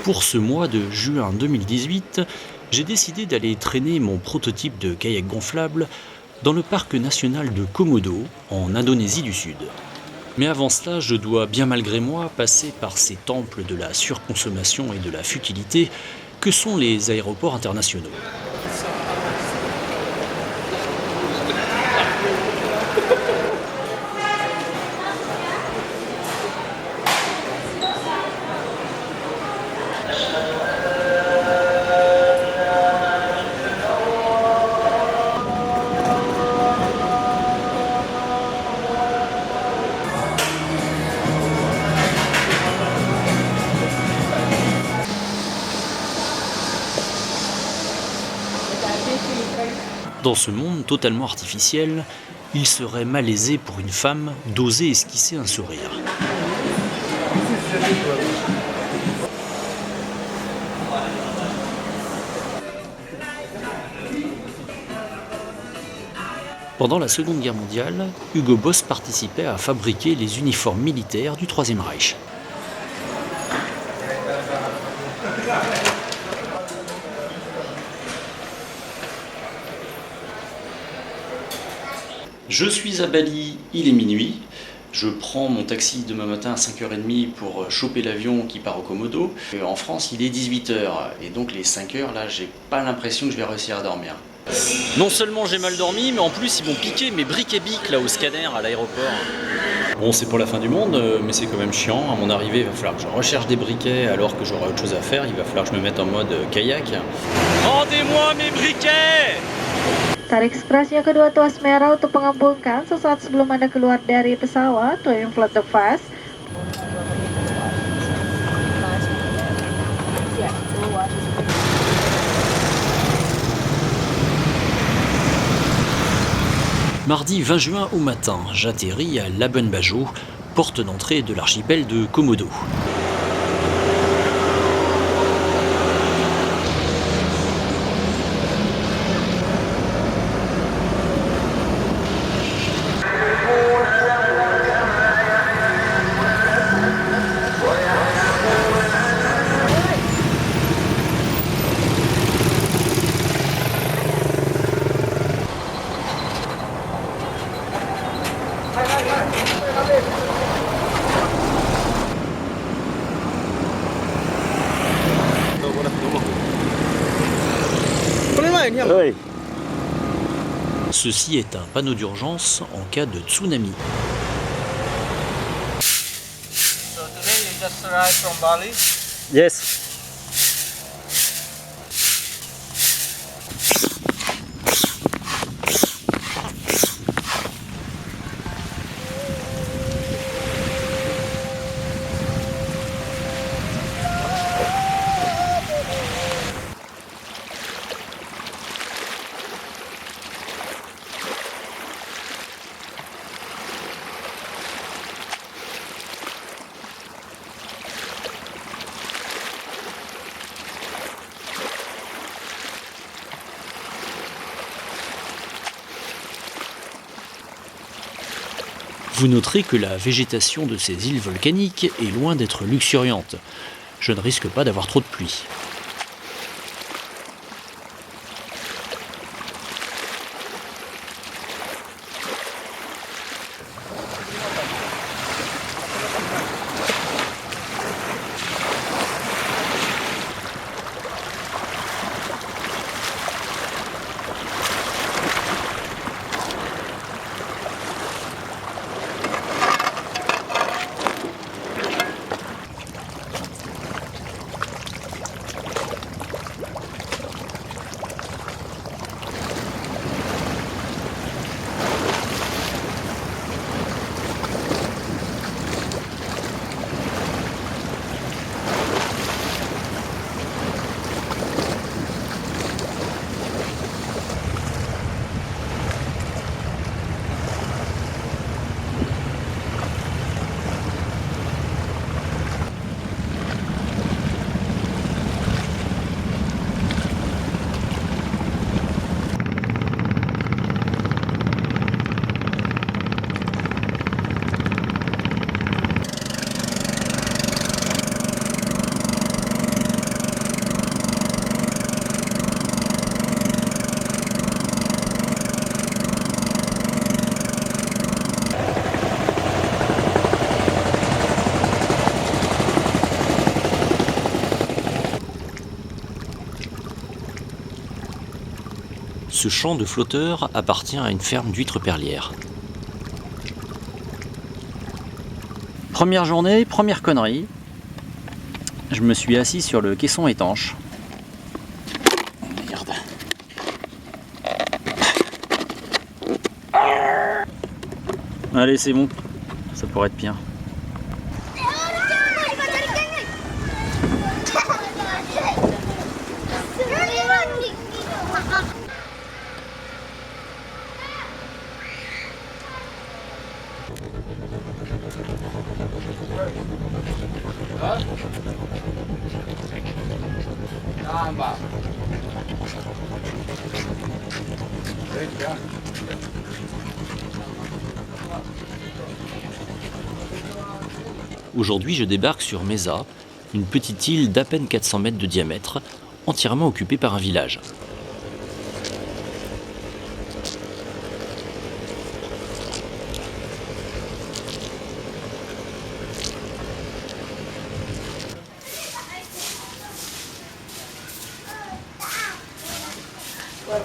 Pour ce mois de juin 2018, j'ai décidé d'aller traîner mon prototype de kayak gonflable dans le parc national de Komodo, en Indonésie du Sud. Mais avant cela, je dois bien malgré moi passer par ces temples de la surconsommation et de la futilité que sont les aéroports internationaux. Dans ce monde totalement artificiel, il serait malaisé pour une femme d'oser esquisser un sourire. Pendant la Seconde Guerre mondiale, Hugo Boss participait à fabriquer les uniformes militaires du Troisième Reich. Je suis à Bali, il est minuit. Je prends mon taxi demain matin à 5h30 pour choper l'avion qui part au Komodo. En France, il est 18h et donc les 5h, là, j'ai pas l'impression que je vais réussir à dormir. Non seulement j'ai mal dormi, mais en plus ils m'ont piqué mes briques et bics là au scanner à l'aéroport. Bon, c'est pour la fin du monde, mais c'est quand même chiant. À mon arrivée, il va falloir que je recherche des briquets alors que j'aurai autre chose à faire. Il va falloir que je me mette en mode kayak. Rendez-moi mes briquets! Tarik sekerasnya kedua tuas merah untuk mengembungkan sesaat sebelum Anda keluar dari pesawat. To inflate the fast. Mardi 20 juin au matin, j'atterris à Labuan Bajo, porte d'entrée de l'archipel de Komodo. Ceci est un panneau d'urgence en cas de tsunami. So today you just arrived from Bali? Yes. Vous noterez que la végétation de ces îles volcaniques est loin d'être luxuriante. Je ne risque pas d'avoir trop de pluie. Ce champ de flotteurs appartient à une ferme d'huîtres perlières. Première journée, première connerie. Je me suis assis sur le caisson étanche. Merde. Allez, c'est bon. Ça pourrait être pire. Aujourd'hui, je débarque sur Mesa, une petite île d'à peine 400 mètres de diamètre, entièrement occupée par un village.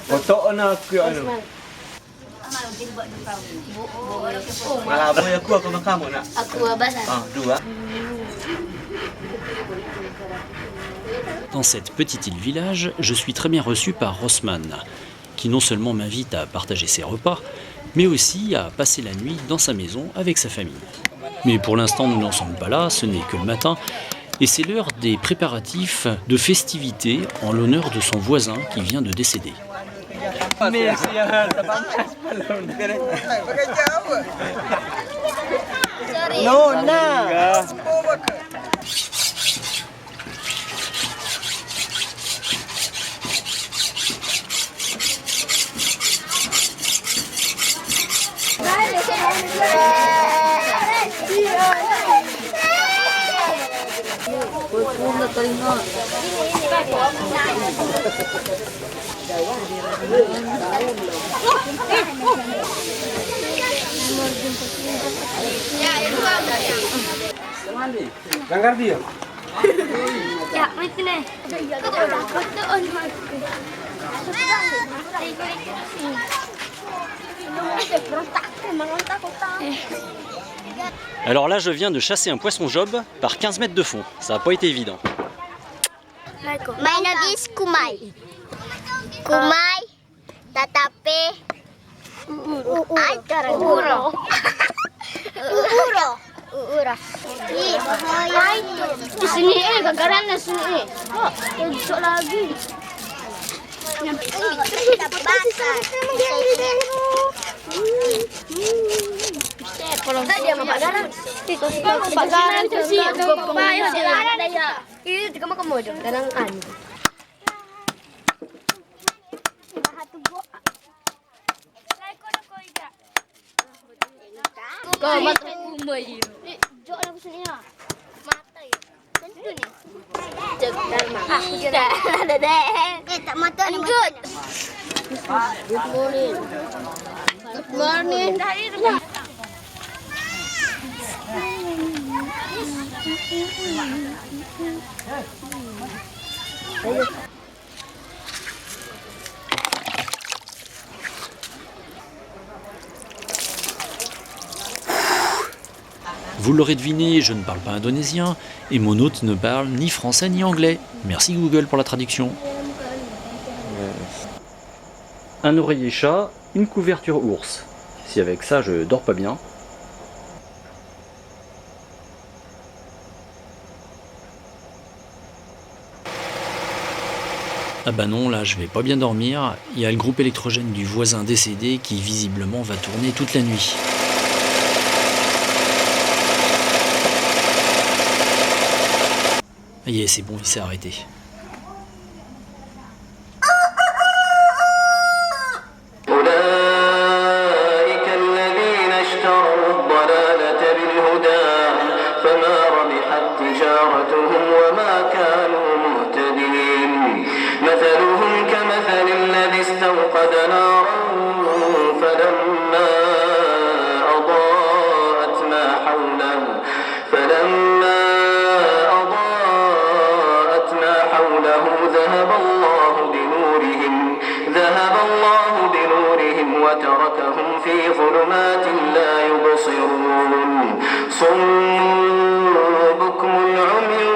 Kotok na aku ano. Malah boy aku makan kamu nak. Aku basah. Ah, dua. Dans cette petite île-village, je suis très bien reçu par Rosman, qui non seulement m'invite à partager ses repas, mais aussi à passer la nuit dans sa maison avec sa famille. Mais pour l'instant, nous n'en sommes pas là, ce n'est que le matin, et c'est l'heure des préparatifs de festivités en l'honneur de son voisin qui vient de décéder. No, nah. Langgar dia. Ya, macam ni. Alors là, je viens de chasser un poisson-job par 15 mètres de fond. Ça n'a pas été évident. My name is Kumai. Kumai, tatapi, Uro. Uro. Di sini gagaran na sini. Besok lagi. Kita bakar. Kalau dia mau bakaran, bakaran tu sih. Bayo jalan daya. Ini kamu kamu dong, kadang an. Kau mata kumai. Jok aku sini ya. Mata ya. Tentu ni. Jangan mata. Aku tidak ada deh. Tak mata ni. Good. Good morning. Good morning. Vous l'aurez deviné, je ne parle pas indonésien et mon hôte ne parle ni français ni anglais. Merci Google pour la traduction. Un oreiller chat, une couverture ours. Si avec ça je dors pas bien. Ah bah non, là je vais pas bien dormir. Il y a le groupe électrogène du voisin décédé qui visiblement va tourner toute la nuit. Ah yeah, c'est bon, il s'est arrêté. مثلهم كمثل الذي استوقد نارا فلما أضاءت ما حوله ذهب الله صم بكم عمي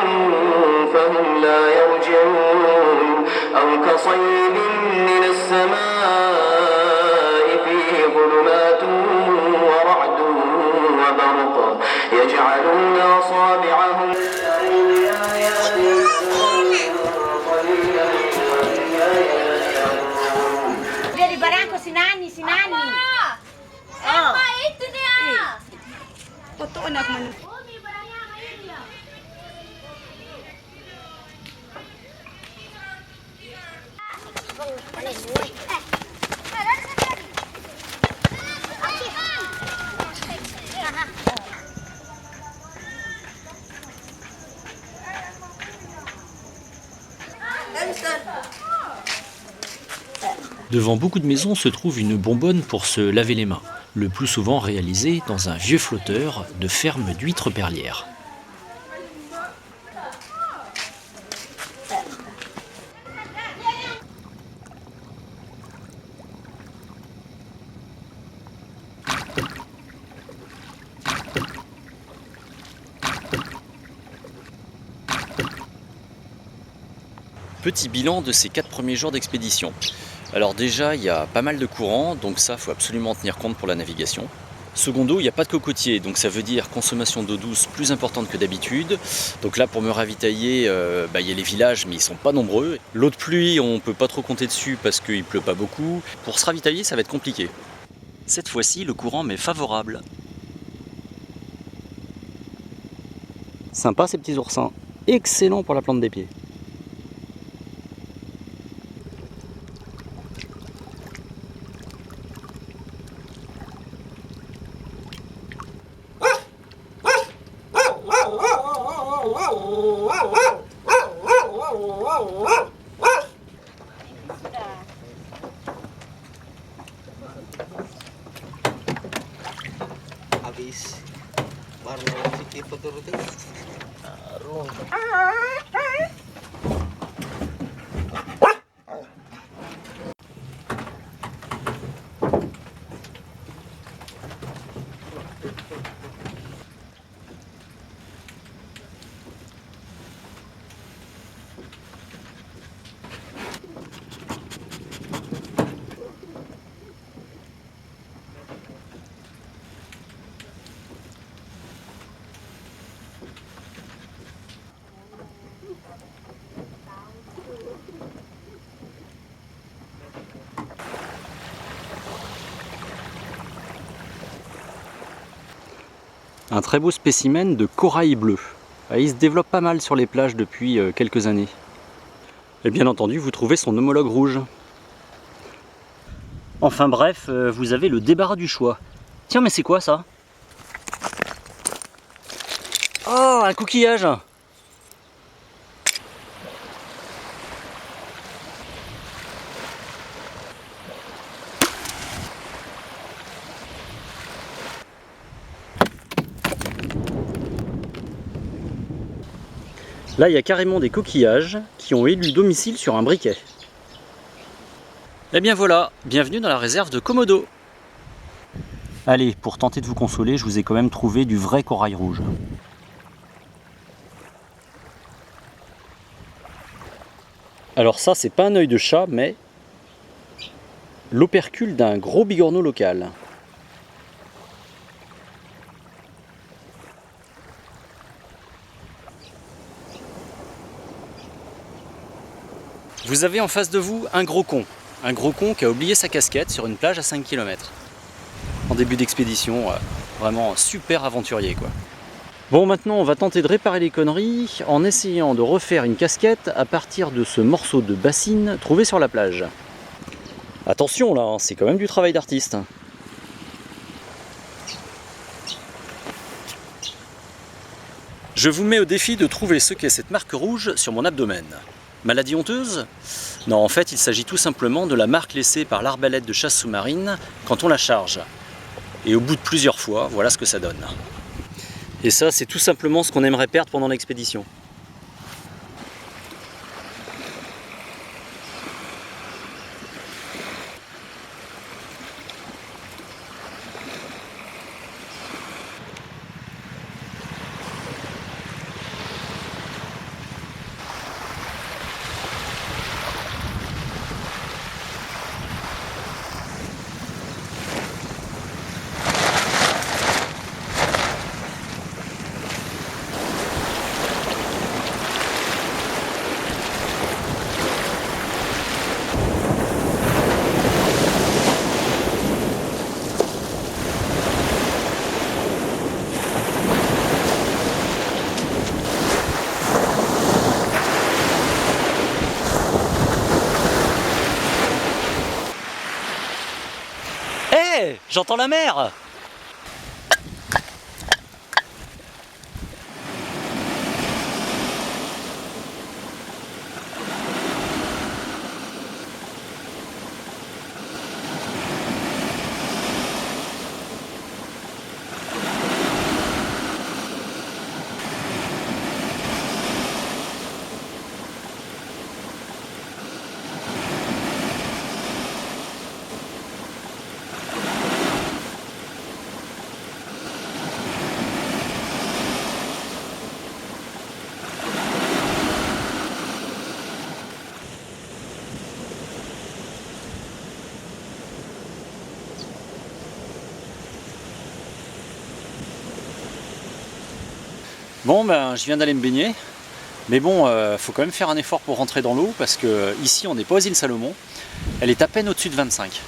فهم لا يرجعون أو كصيب من السماء فيه ظلمات ورعد وبرق يجعلون أصابعهم Dia di barangku si Nani. Apa itu dia? Foto anak mana? Devant beaucoup de maisons se trouve une bonbonne pour se laver les mains, le plus souvent réalisée dans un vieux flotteur de ferme d'huîtres perlières. Petit bilan de ces 4 premiers jours d'expédition. Alors déjà, il y a pas mal de courants, donc ça, il faut absolument tenir compte pour la navigation. Secondo, il n'y a pas de cocotiers, donc ça veut dire consommation d'eau douce plus importante que d'habitude. Donc là, pour me ravitailler, il y a les villages, mais ils ne sont pas nombreux. L'eau de pluie, on ne peut pas trop compter dessus parce qu'il ne pleut pas beaucoup. Pour se ravitailler, ça va être compliqué. Cette fois-ci, le courant m'est favorable. Sympa ces petits oursins. Excellent pour la plante des pieds. Habis baru fikir turut Un très beau spécimen de corail bleu. Il se développe pas mal sur les plages depuis quelques années. Et bien entendu, vous trouvez son homologue rouge. Enfin bref, vous avez le débarras du choix. Tiens, mais c'est quoi ça? Oh, un coquillage! Là, il y a carrément des coquillages qui ont élu domicile sur un briquet. Et bien voilà, bienvenue dans la réserve de Komodo. Allez, pour tenter de vous consoler, je vous ai quand même trouvé du vrai corail rouge. Alors ça, c'est pas un œil de chat, mais l'opercule d'un gros bigorneau local. Vous avez en face de vous un gros con qui a oublié sa casquette sur une plage à 5 km. En début d'expédition, vraiment super aventurier quoi. Bon, maintenant on va tenter de réparer les conneries en essayant de refaire une casquette à partir de ce morceau de bassine trouvé sur la plage. Attention là, hein, c'est quand même du travail d'artiste. Je vous mets au défi de trouver ce qu'est cette marque rouge sur mon abdomen. Maladie honteuse? Non, en fait, il s'agit tout simplement de la marque laissée par l'arbalète de chasse sous-marine quand on la charge. Et au bout de plusieurs fois, voilà ce que ça donne. Et ça, c'est tout simplement ce qu'on aimerait perdre pendant l'expédition. Ouais, j'entends la mer. Bon, ben, je viens d'aller me baigner, mais bon, faut quand même faire un effort pour rentrer dans l'eau parce que ici, on n'est pas aux îles Salomon. Elle est à peine au-dessus de 25.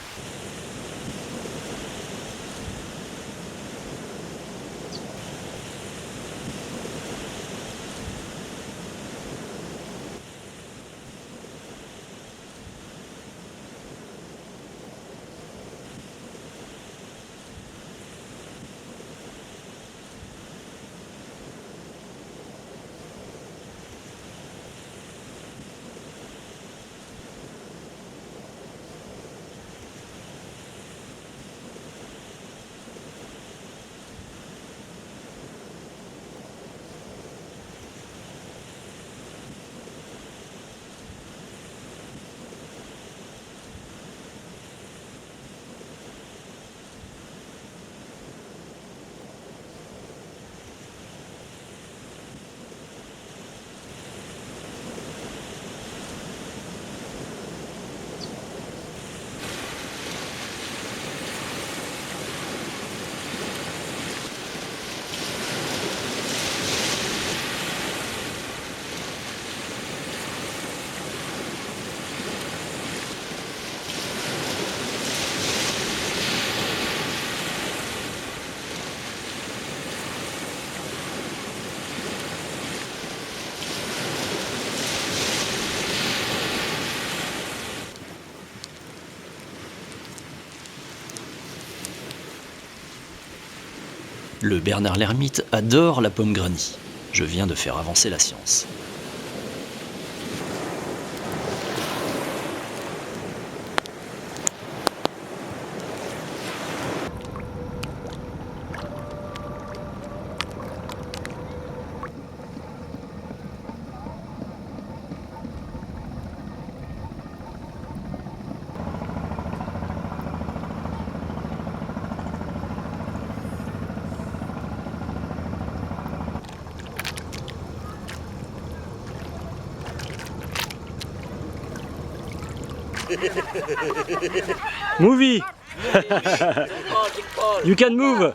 Le Bernard l'Ermite adore la pomme granny. Je viens de faire avancer la science. Movie! You can move!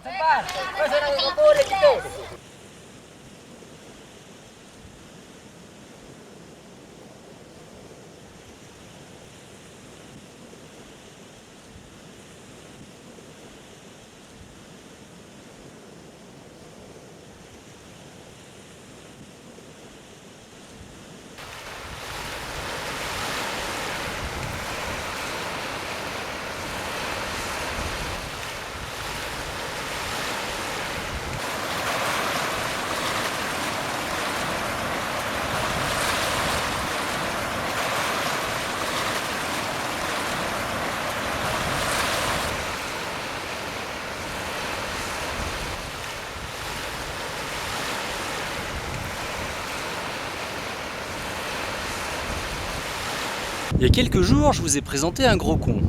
Il y a quelques jours, je vous ai présenté un gros con.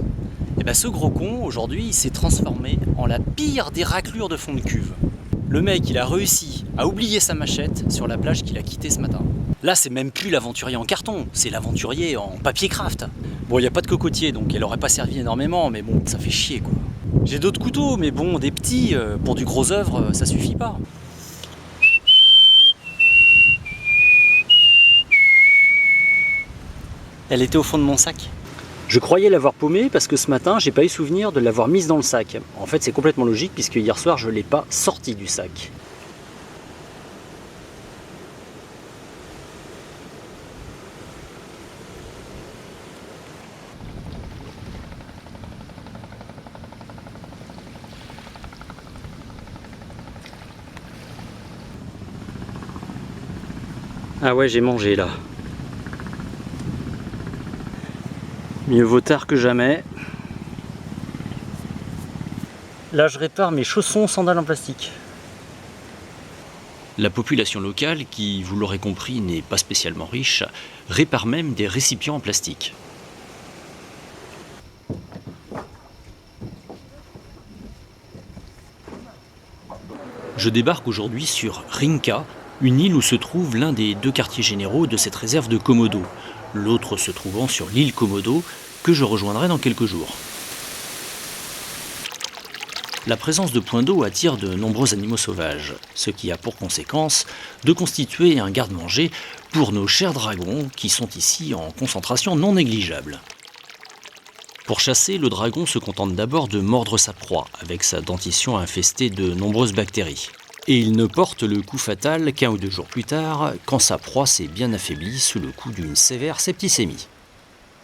Et bien ce gros con, aujourd'hui, il s'est transformé en la pire des raclures de fond de cuve. Le mec, il a réussi à oublier sa machette sur la plage qu'il a quittée ce matin. Là, c'est même plus l'aventurier en carton, c'est l'aventurier en papier craft. Bon, il n'y a pas de cocotier, donc elle aurait pas servi énormément, mais bon, ça fait chier quoi. J'ai d'autres couteaux, mais bon, des petits, pour du gros œuvre, ça suffit pas. Elle était au fond de mon sac. Je croyais l'avoir paumée parce que ce matin, j'ai pas eu souvenir de l'avoir mise dans le sac. En fait, c'est complètement logique puisque hier soir, je l'ai pas sortie du sac. Ah ouais, j'ai mangé là. Mieux vaut tard que jamais. Là, je répare mes chaussons sandales en plastique. La population locale, qui, vous l'aurez compris, n'est pas spécialement riche, répare même des récipients en plastique. Je débarque aujourd'hui sur Rinca, une île où se trouve l'un des 2 quartiers généraux de cette réserve de Komodo, l'autre se trouvant sur l'île Komodo, que je rejoindrai dans quelques jours. La présence de points d'eau attire de nombreux animaux sauvages, ce qui a pour conséquence de constituer un garde-manger pour nos chers dragons qui sont ici en concentration non négligeable. Pour chasser, le dragon se contente d'abord de mordre sa proie, avec sa dentition infestée de nombreuses bactéries. Et il ne porte le coup fatal qu'1 ou 2 jours plus tard, quand sa proie s'est bien affaiblie sous le coup d'une sévère septicémie.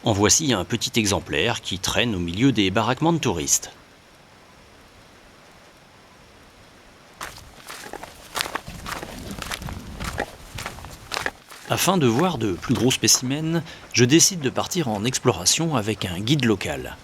En voici un petit exemplaire qui traîne au milieu des baraquements de touristes. Afin de voir de plus gros spécimens, je décide de partir en exploration avec un guide local.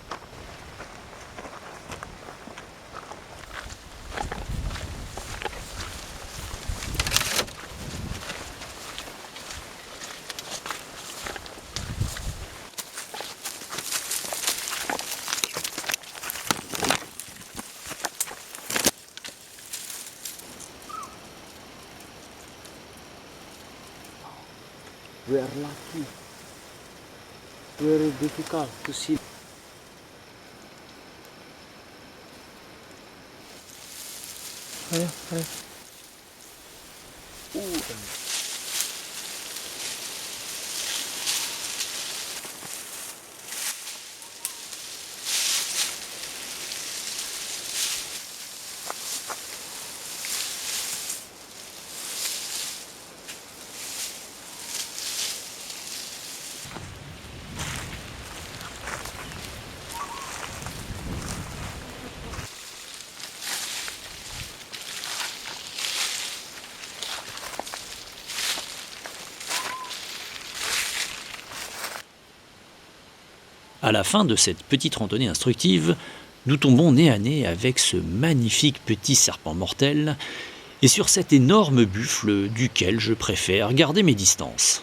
We are lucky. Very difficult to see. Ayo, ayo. À la fin de cette petite randonnée instructive, nous tombons nez à nez avec ce magnifique petit serpent mortel et sur cet énorme buffle duquel je préfère garder mes distances.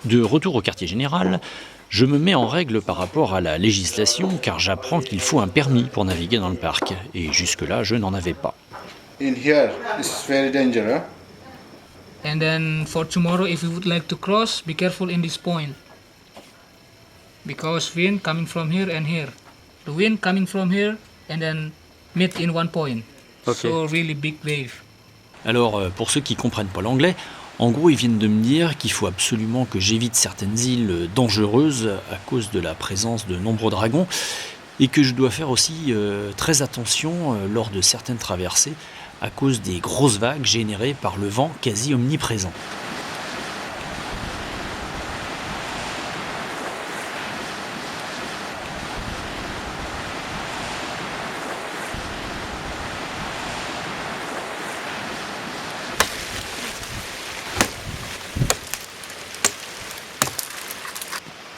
De retour au quartier général, je me mets en règle par rapport à la législation car j'apprends qu'il faut un permis pour naviguer dans le parc et jusque-là je n'en avais pas. In here, it's very dangerous. And then for tomorrow, if you would like to cross, be careful in this point. Because wind coming from here and here. The wind coming from here and then meet in one point. Okay. So really big wave. Alors pour ceux qui comprennent pas l'anglais, en gros ils viennent de me dire qu'il faut absolument que j'évite certaines îles dangereuses à cause de la présence de nombreux dragons et que je dois faire aussi très attention lors de certaines traversées à cause des grosses vagues générées par le vent quasi omniprésent.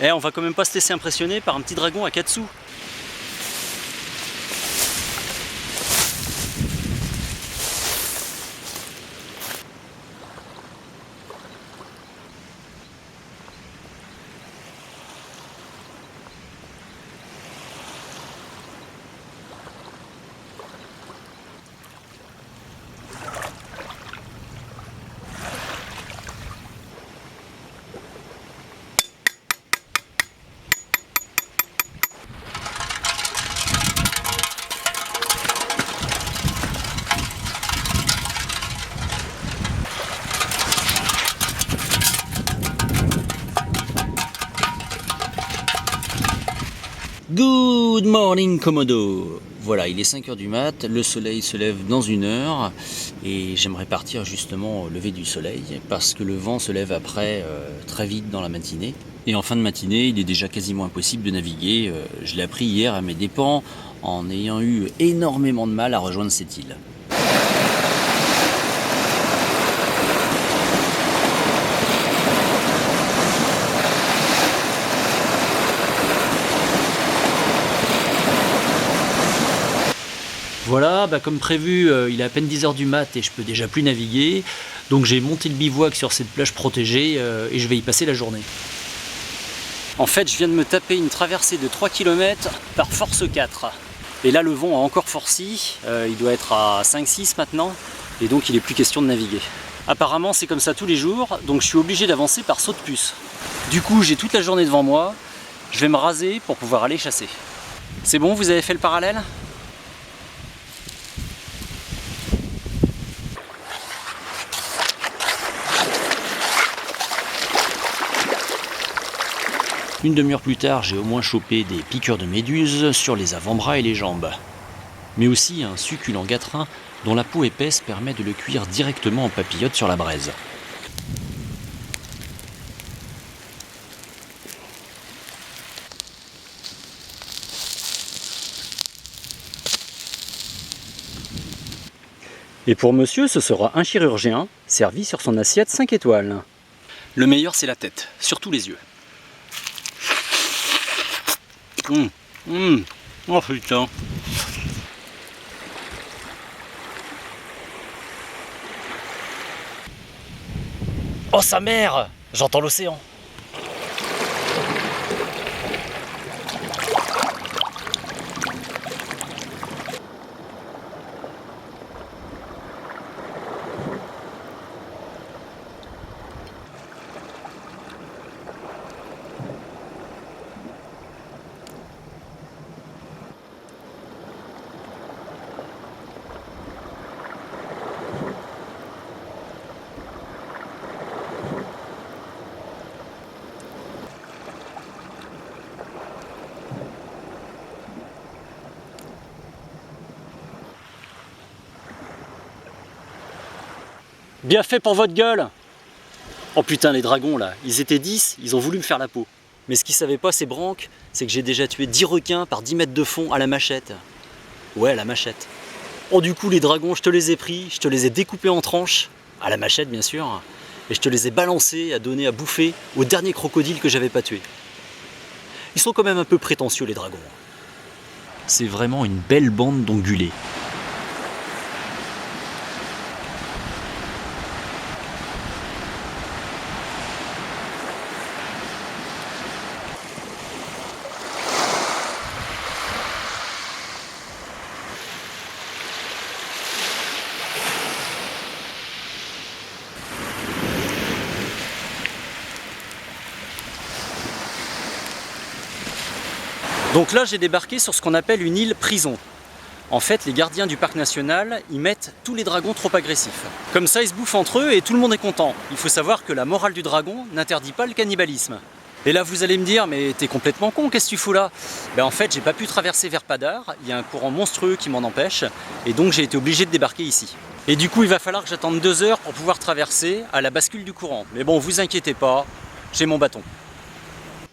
On va quand même pas se laisser impressionner par un petit dragon à 4 sous. Good morning Komodo. Voilà, il est 5 h du mat, le soleil se lève dans 1 heure et j'aimerais partir justement au lever du soleil parce que le vent se lève après très vite dans la matinée Et en fin de matinée, il est déjà quasiment impossible de naviguer. Je l'ai appris hier à mes dépens, en ayant eu énormément de mal à rejoindre cette île. Voilà, comme prévu, il est à peine 10 h du mat et je peux déjà plus naviguer. Donc j'ai monté le bivouac sur cette plage protégée et je vais y passer la journée. En fait, je viens de me taper une traversée de 3 km par force 4. Et là, le vent a encore forci, il doit être à 5-6 maintenant, et donc il n'est plus question de naviguer. Apparemment, c'est comme ça tous les jours, donc je suis obligé d'avancer par saut de puce. Du coup, j'ai toute la journée devant moi, je vais me raser pour pouvoir aller chasser. C'est bon, vous avez fait le parallèle ? Une demi-heure plus tard, j'ai au moins chopé des piqûres de méduses sur les avant-bras et les jambes. Mais aussi un succulent gatrin dont la peau épaisse permet de le cuire directement en papillote sur la braise. Et pour monsieur, ce sera un chirurgien servi sur son assiette 5 étoiles. Le meilleur, c'est la tête, surtout les yeux. Oh putain. Oh sa mère, j'entends l'océan. Bien fait pour votre gueule! Oh putain, les dragons là, ils étaient 10, ils ont voulu me faire la peau. Mais ce qu'ils savaient pas, ces branques, c'est que j'ai déjà tué 10 requins par 10 mètres de fond à la machette. Ouais, à la machette. Oh du coup, les dragons, je te les ai pris, je te les ai découpés en tranches, à la machette bien sûr, et je te les ai balancés à donner à bouffer au dernier crocodile que j'avais pas tué. Ils sont quand même un peu prétentieux les dragons. C'est vraiment une belle bande d'ongulés. Donc là, j'ai débarqué sur ce qu'on appelle une île prison. En fait, les gardiens du parc national y mettent tous les dragons trop agressifs. Comme ça, ils se bouffent entre eux et tout le monde est content. Il faut savoir que la morale du dragon n'interdit pas le cannibalisme. Et là, vous allez me dire, mais t'es complètement con, qu'est-ce que tu fous là? En fait, j'ai pas pu traverser vers Padar, il y a un courant monstrueux qui m'en empêche, et donc j'ai été obligé de débarquer ici. Et du coup, il va falloir que j'attende 2 heures pour pouvoir traverser à la bascule du courant. Mais bon, vous inquiétez pas, j'ai mon bâton.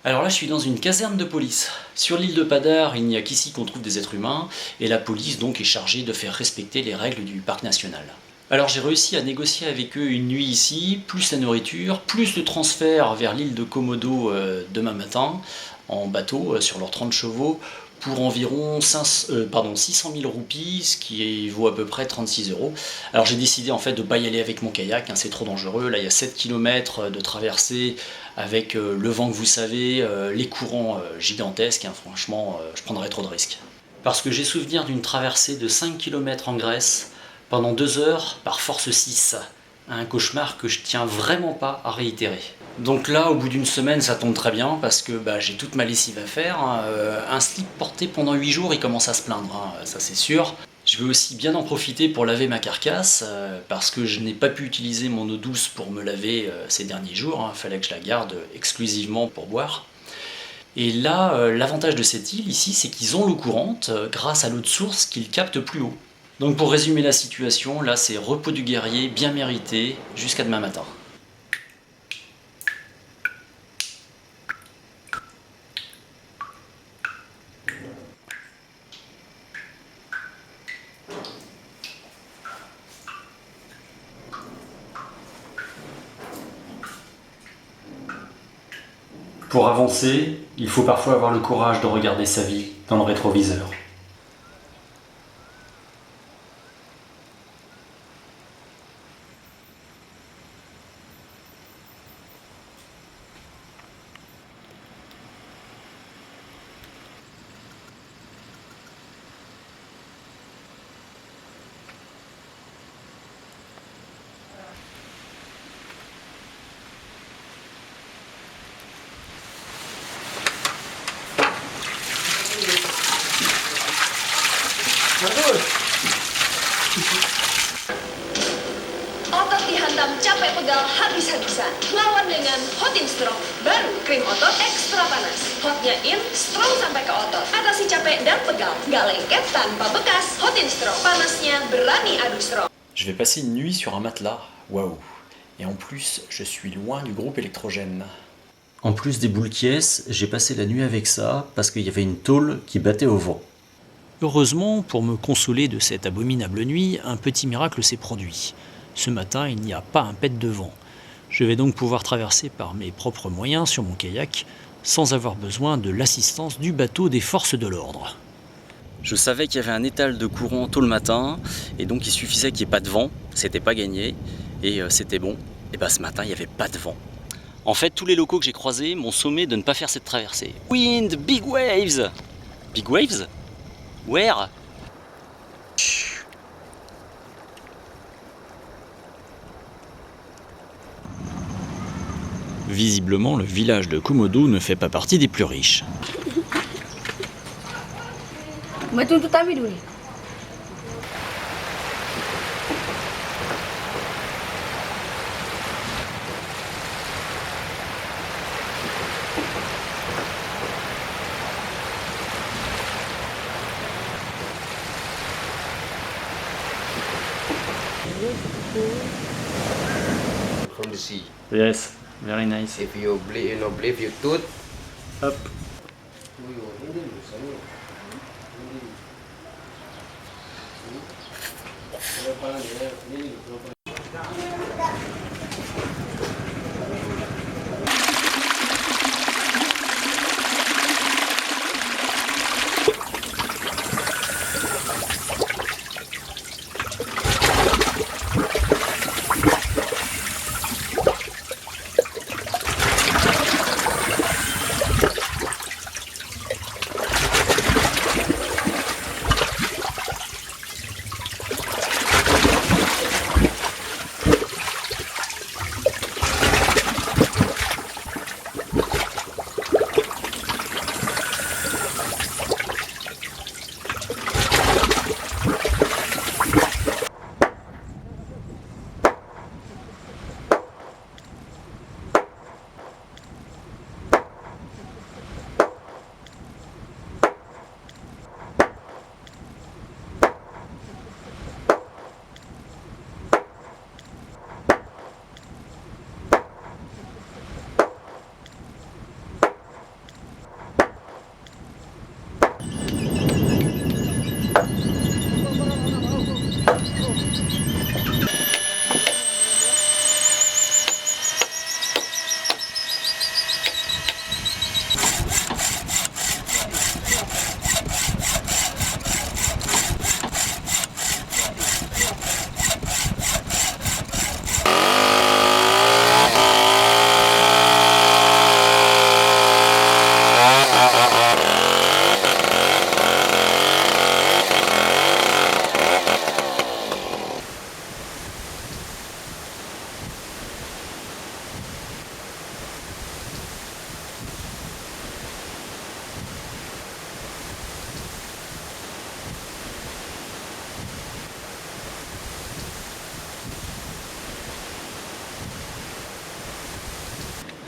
Alors là, je suis dans une caserne de police. Sur l'île de Padar, il n'y a qu'ici qu'on trouve des êtres humains, et la police donc est chargée de faire respecter les règles du parc national. Alors j'ai réussi à négocier avec eux une nuit ici, plus la nourriture, plus le transfert vers l'île de Komodo demain matin, en bateau, sur leurs 30 chevaux, pour environ 600 000 roupies, ce qui vaut à peu près 36 €. Alors j'ai décidé en fait de ne pas y aller avec mon kayak, c'est trop dangereux. Là il y a 7 km de traversée avec le vent que vous savez, les courants gigantesques, franchement je prendrais trop de risques. Parce que j'ai souvenir d'une traversée de 5 km en Grèce pendant 2 heures par force 6. Un cauchemar que je tiens vraiment pas à réitérer. Donc là, au bout d'une semaine, ça tombe très bien parce que j'ai toute ma lessive à faire. Un slip porté pendant 8 jours, il commence à se plaindre, ça c'est sûr. Je vais aussi bien en profiter pour laver ma carcasse parce que je n'ai pas pu utiliser mon eau douce pour me laver ces derniers jours. Il fallait que je la garde exclusivement pour boire. Et là, l'avantage de cette île ici, c'est qu'ils ont l'eau courante grâce à l'eau de source qu'ils captent plus haut. Donc pour résumer la situation, là c'est repos du guerrier bien mérité jusqu'à demain matin. Pour avancer, il faut parfois avoir le courage de regarder sa vie dans le rétroviseur. Otot dihantam capek pegal habis-habisan. Lawan dengan Hot in Strong. Baru krim otot ekstra panas. Hotnya in, strong sampai ke otot. Atasi capek dan pegal. Gak lengket tanpa bekas. Hot in Strong. Panasnya berani adu strong. Je vais passer une nuit sur un matelas. Waouh! Et en plus, je suis loin du groupe électrogène. En plus des boules qui est, j'ai passé la nuit avec ça parce qu'il y avait une tôle qui battait au vent. Heureusement, pour me consoler de cette abominable nuit, un petit miracle s'est produit. Ce matin, il n'y a pas un pet de vent. Je vais donc pouvoir traverser par mes propres moyens sur mon kayak, sans avoir besoin de l'assistance du bateau des forces de l'ordre. Je savais qu'il y avait un étal de courant tôt le matin, et donc il suffisait qu'il n'y ait pas de vent, c'était pas gagné, et c'était bon. Et bien ce matin, il n'y avait pas de vent. En fait, tous les locaux que j'ai croisés m'ont sommé de ne pas faire cette traversée. Wind, big waves! Big waves? Where? Visiblement, le village de Komodo ne fait pas partie des plus riches. Metuntut kami dulu. From the sea. Yes, very nice. If you believe you tooth. Hop.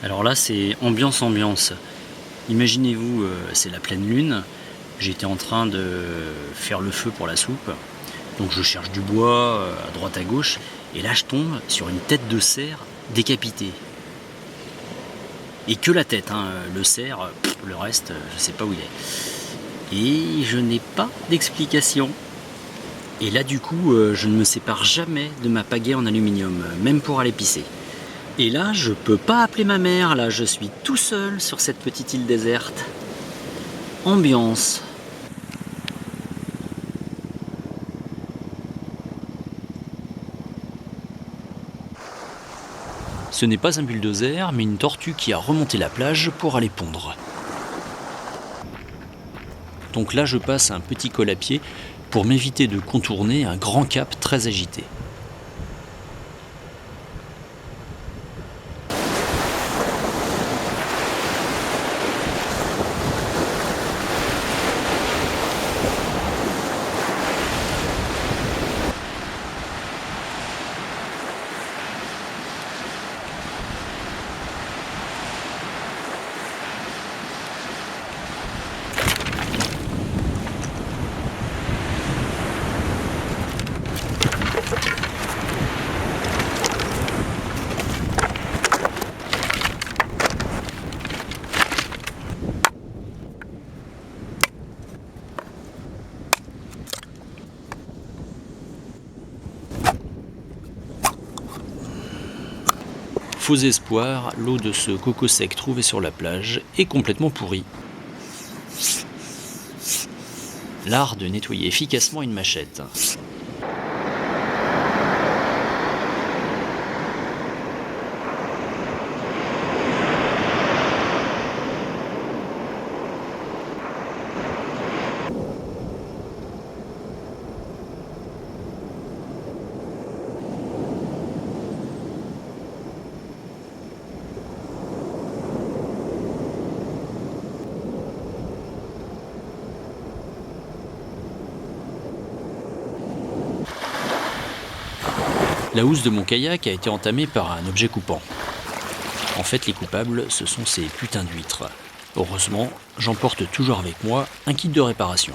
Alors là, c'est ambiance. Imaginez-vous, c'est la pleine lune. J'étais en train de faire le feu pour la soupe. Donc je cherche du bois à droite à gauche. Et là, je tombe sur une tête de cerf décapitée. Et que la tête, hein. Le cerf, le reste, je sais pas où il est. Et je n'ai pas d'explication. Et là, du coup, je ne me sépare jamais de ma pagaie en aluminium, même pour aller pisser. Et là, je peux pas appeler ma mère, là, je suis tout seul sur cette petite île déserte. Ambiance. Ce n'est pas un bulldozer, mais une tortue qui a remonté la plage pour aller pondre. Donc là, je passe un petit col à pied pour m'éviter de contourner un grand cap très agité. Faux espoir, l'eau de ce coco sec trouvé sur la plage est complètement pourrie. L'art de nettoyer efficacement une machette. La housse de mon kayak a été entamée par un objet coupant. En fait, les coupables, ce sont ces putains d'huîtres. Heureusement, j'emporte toujours avec moi un kit de réparation.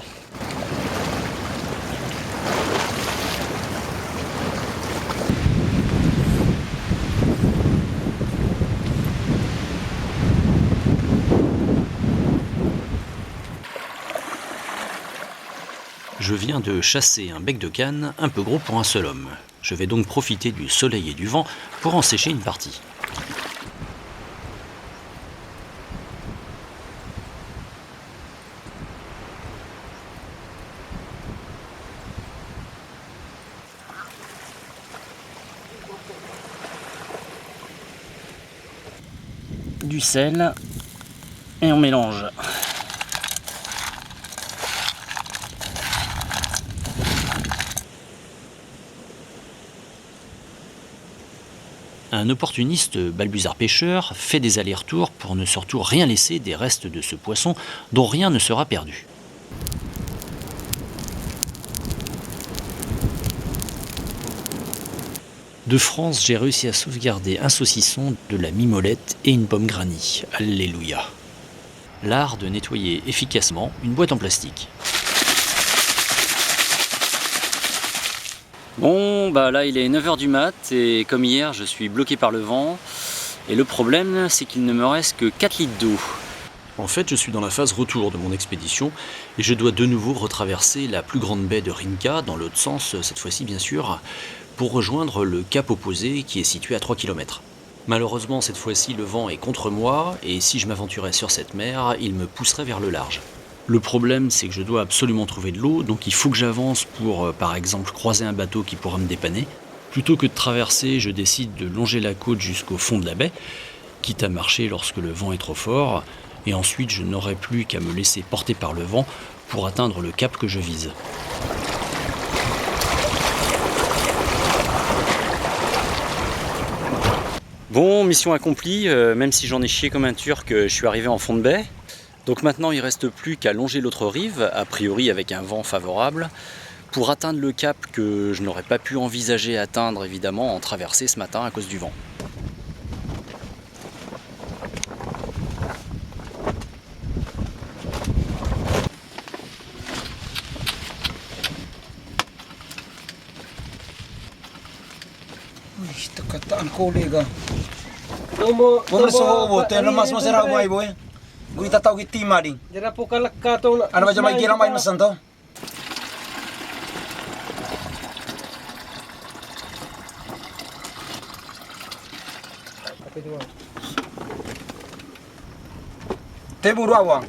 Je viens de chasser un bec de canne un peu gros pour un seul homme. Je vais donc profiter du soleil et du vent pour en sécher une partie. Du sel et on mélange. Un opportuniste balbuzard pêcheur fait des allers-retours pour ne surtout rien laisser des restes de ce poisson dont rien ne sera perdu. De France, j'ai réussi à sauvegarder un saucisson, de la mimolette et une pomme granny. Alléluia. L'art de nettoyer efficacement une boîte en plastique. Bon, bah là il est 9h du mat et comme hier je suis bloqué par le vent et le problème c'est qu'il ne me reste que 4 litres d'eau. En fait je suis dans la phase retour de mon expédition et je dois de nouveau retraverser la plus grande baie de Rinca dans l'autre sens, cette fois-ci bien sûr, pour rejoindre le cap opposé qui est situé à 3 km. Malheureusement cette fois-ci le vent est contre moi et si je m'aventurais sur cette mer, il me pousserait vers le large. Le problème, c'est que je dois absolument trouver de l'eau, donc il faut que j'avance pour, par exemple, croiser un bateau qui pourra me dépanner. Plutôt que de traverser, je décide de longer la côte jusqu'au fond de la baie, quitte à marcher lorsque le vent est trop fort, et ensuite je n'aurai plus qu'à me laisser porter par le vent pour atteindre le cap que je vise. Bon, mission accomplie, même si j'en ai chié comme un turc, je suis arrivé en fond de baie. Donc maintenant il ne reste plus qu'à longer l'autre rive, a priori avec un vent favorable, pour atteindre le cap que je n'aurais pas pu envisager atteindre évidemment en traversée ce matin à cause du vent. Gue tahu kita mari. Jara po kalak katong. Ano ba may girang may masanto? Tebu dua uang.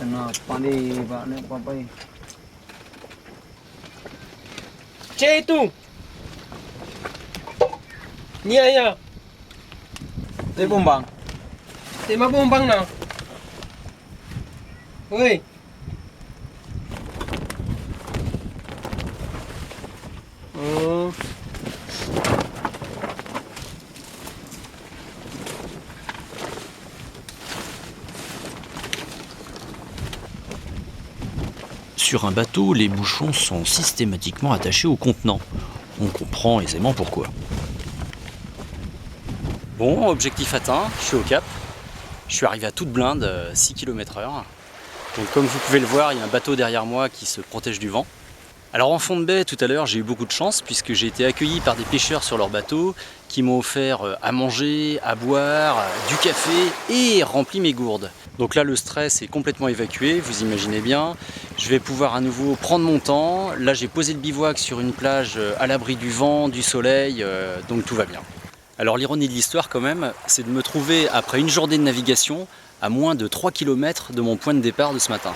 Kenapa nih, Pak? Nih, apa ini? Cik itu. Ya. Tebu bang. Tema bumbang na. Oi. Oh. Sur un bateau, les bouchons sont systématiquement attachés au contenant. On comprend aisément pourquoi. Bon, objectif atteint, je suis au cap. Je suis arrivé à toute blinde, 6 km/h. Donc comme vous pouvez le voir, il y a un bateau derrière moi qui se protège du vent. Alors en fond de baie, tout à l'heure, j'ai eu beaucoup de chance puisque j'ai été accueilli par des pêcheurs sur leur bateau qui m'ont offert à manger, à boire, du café et rempli mes gourdes. Donc là, le stress est complètement évacué, vous imaginez bien. Je vais pouvoir à nouveau prendre mon temps. Là, j'ai posé le bivouac sur une plage à l'abri du vent, du soleil, donc tout va bien. Alors l'ironie de l'histoire quand même, c'est de me trouver après une journée de navigation à moins de 3 km de mon point de départ de ce matin.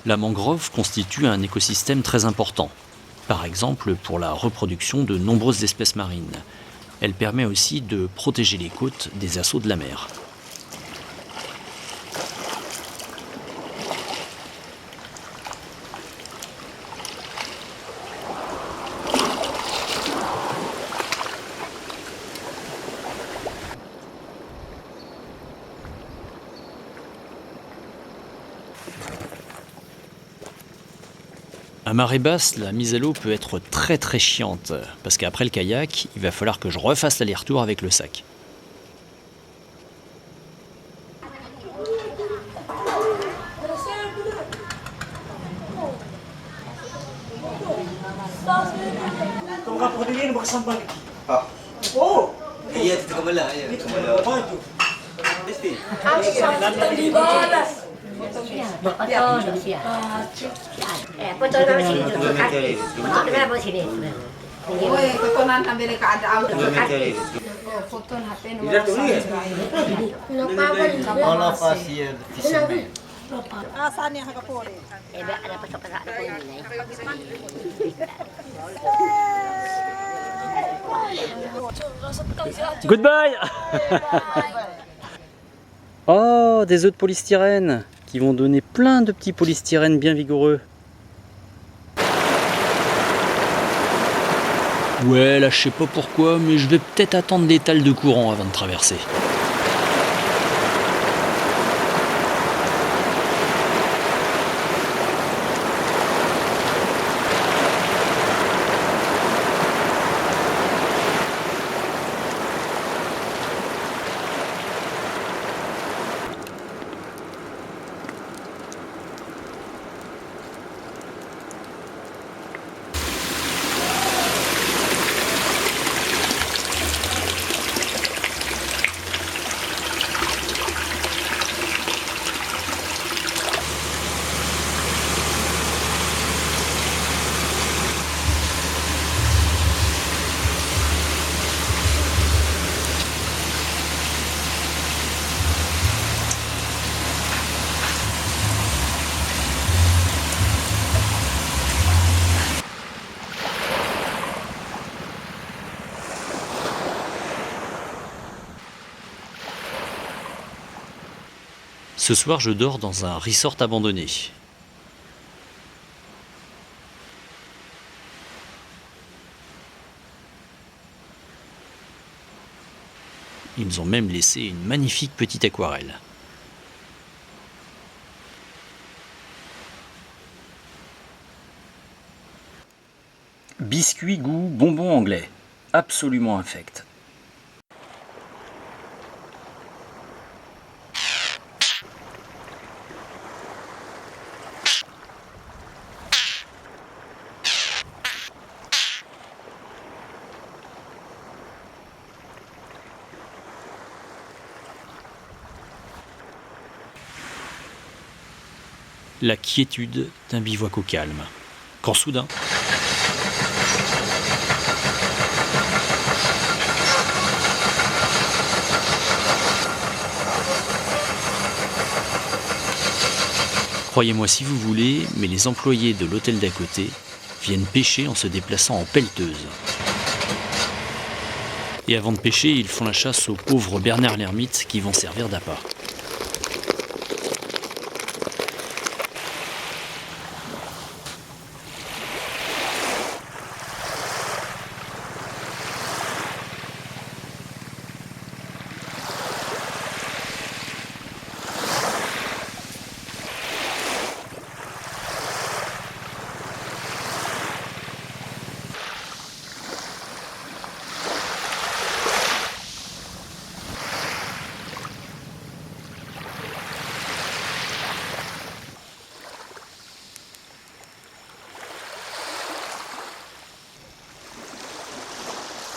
La mangrove constitue un écosystème très important, par exemple pour la reproduction de nombreuses espèces marines. Elle permet aussi de protéger les côtes des assauts de la mer. À marée basse, la mise à l'eau peut être très chiante, parce qu'après le kayak, il va falloir que je refasse l'aller-retour avec le sac. Oh, iya itu kemana ya? Kemana? Mesti. Foto di sini. Foto di mana sini? Oi, kotonan ambil keadaan. Foto HP nomor 1. Kalau pasien fisik. Asalnya agak pore. Ada pasok ka ada ini. Goodbye. Oh, des œufs de polystyrène qui vont donner plein de petits polystyrènes bien vigoureux. Ouais, là je sais pas pourquoi, mais je vais peut-être attendre l'étale de courant avant de traverser. Ce soir, je dors dans un resort abandonné. Ils ont même laissé une magnifique petite aquarelle. Biscuit goût bonbon anglais. Absolument infect. La quiétude d'un bivouac au calme. Quand soudain... Croyez-moi si vous voulez, mais les employés de l'hôtel d'à côté viennent pêcher en se déplaçant en pelleteuse. Et avant de pêcher, ils font la chasse aux pauvres Bernard l'ermite qui vont servir d'appât.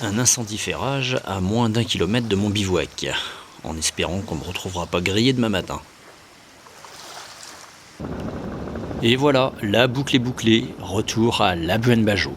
Un incendie fait rage à moins d'1 kilomètre de mon bivouac, en espérant qu'on ne me retrouvera pas grillé demain matin. Et voilà, la boucle est bouclée, retour à Labuan Bajo.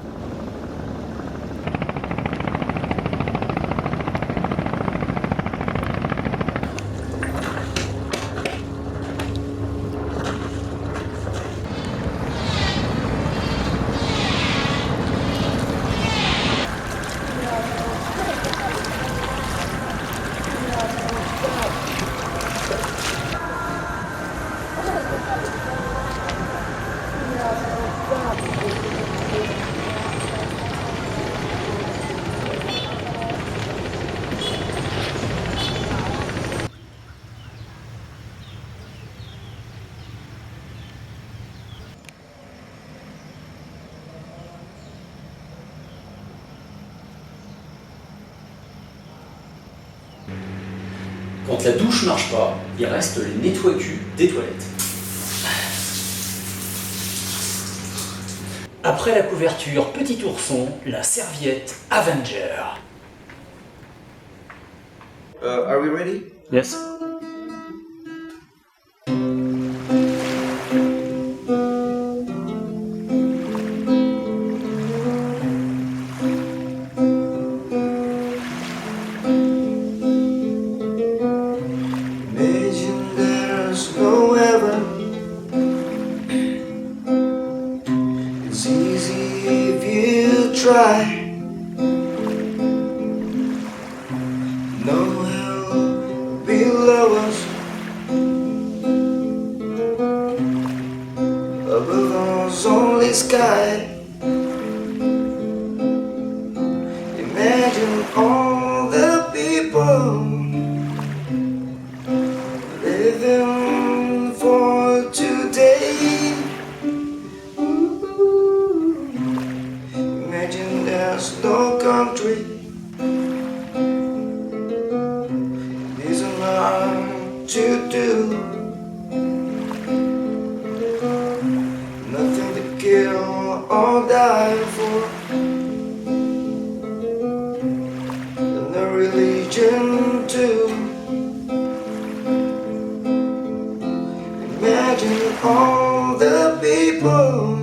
Quand la douche ne marche pas, il reste le nettoie-cul des toilettes. Après la couverture petit ourson, la serviette Avenger. Are we ready? Yes. Try. No hell below us. Above us only sky. Imagine all the people living for today. There's no country, there's a lot to do, nothing to kill or die for, and no religion too. Imagine all the people